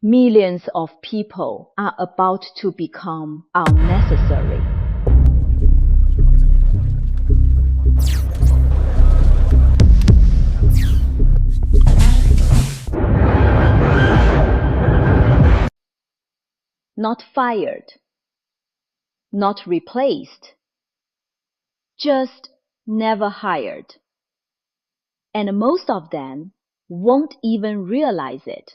Millions of people are about to become unnecessary. Not fired, not replaced, just never hired. And most of them won't even realize it,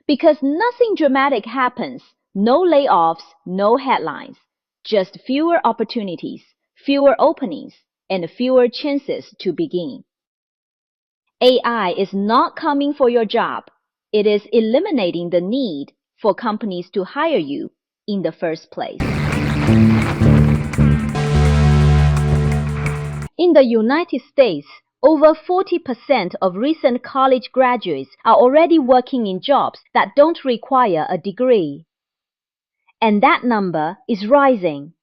because nothing dramatic happens. No layoffs, no headlines, just fewer opportunities, fewer openings, and fewer chances to begin. AI is not coming for your job. It is eliminating the need for companies to hire you in the first place. In the United States, over 40% of recent college graduates are already working in jobs that don't require a degree. And that number is rising.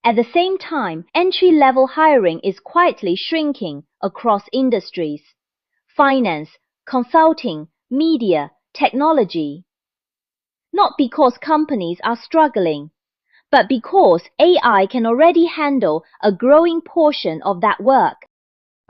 At the same time, entry-level hiring is quietly shrinking across industries: finance, consulting, media, technology. Not because companies are struggling, but because AI can already handle a growing portion of that work.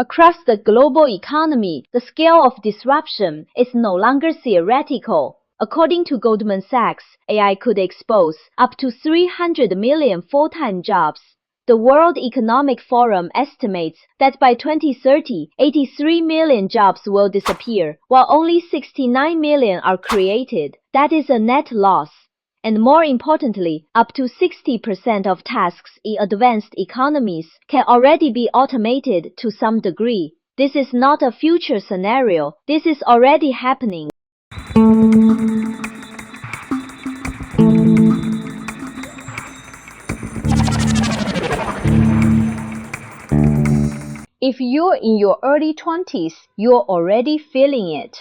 Across the global economy, the scale of disruption is no longer theoretical. According to Goldman Sachs, AI could expose up to 300 million full-time jobs. The World Economic Forum estimates that by 2030, 83 million jobs will disappear, while only 69 million are created. That is a net loss. And more importantly, up to 60% of tasks in advanced economies can already be automated to some degree. This is not a future scenario. This is already happening. If you're in your early 20s, you're already feeling it.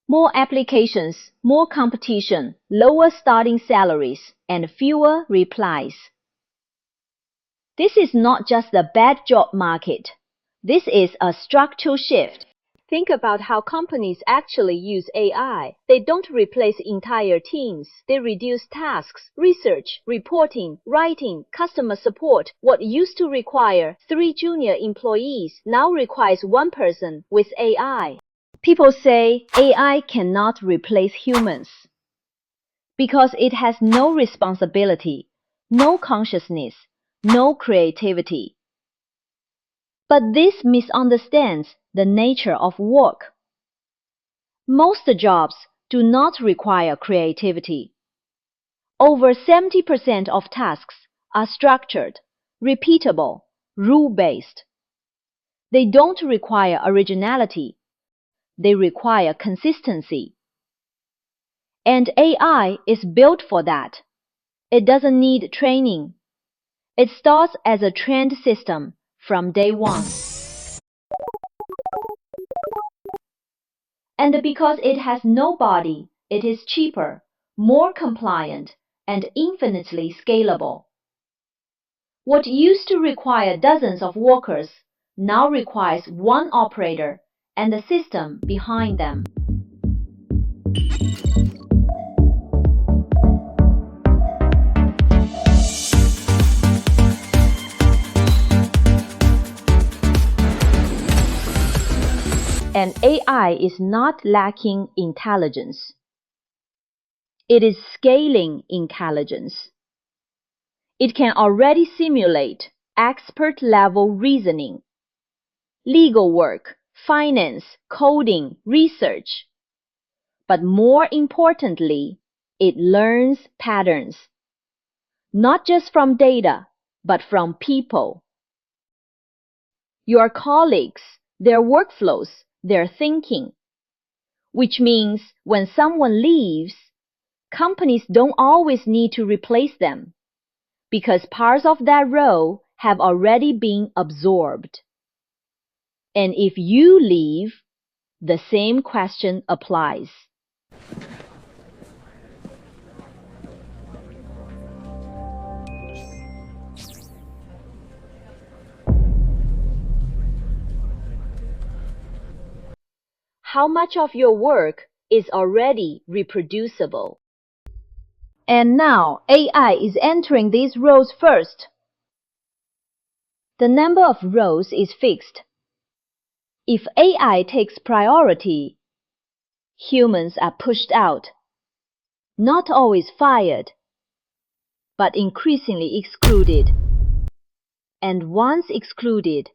More applications, more competition, lower starting salaries, and fewer replies. This is not just a bad job market. This is a structural shift. Think about how companies actually use AI. They don't replace entire teams. They reduce tasks, research, reporting, writing, customer support. What used to require 3 junior employees now requires 1 person with AI. People say AI cannot replace humans because it has no responsibility, no consciousness, no creativity. But this misunderstands the nature of work. Most jobs do not require creativity. Over 70% of tasks are structured, repeatable, rule-based. They don't require originality. They require consistency. And AI is built for that. It doesn't need training. It starts as a trained system from day one. And because it has no body, it is cheaper, more compliant, and infinitely scalable. What used to require dozens of workers now requires 1 operator and the system behind them. And AI is not lacking intelligence. It is scaling intelligence. It can already simulate expert-level reasoning, legal work, finance, coding, research. But more importantly, it learns patterns, not just from data, but from people. Your colleagues, their workflows, their thinking. Which means when someone leaves, companies don't always need to replace them, because parts of that role have already been absorbed. And if you leave, the same question applies. How much of your work is already reproducible. And now AI is entering these roles first. The number of roles is fixed. If AI takes priority, humans are pushed out, not always fired, but increasingly excluded. And once excluded,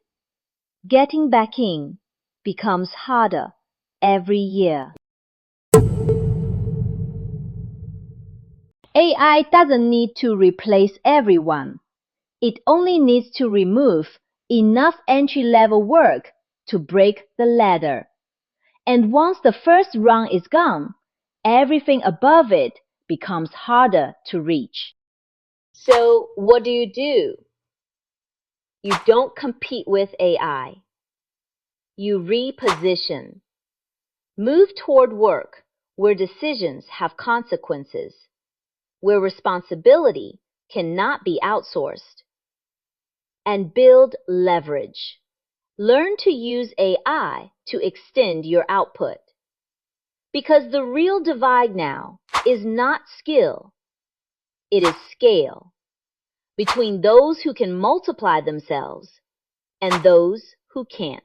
getting back in becomes harder every year. AI doesn't need to replace everyone. It only needs to remove enough entry-level work to break the ladder. And once the first rung is gone, everything above it becomes harder to reach. So what do? You don't compete with AI. You reposition. Move toward work where decisions have consequences, where responsibility cannot be outsourced. And build leverage. Learn to use AI to extend your output. Because the real divide now is not skill, it is scale, between those who can multiply themselves and those who can't.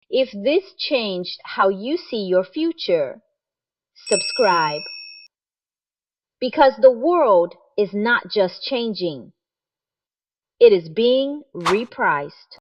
If this changed how you see your future, subscribe. Because the world is not just changing, it is being repriced.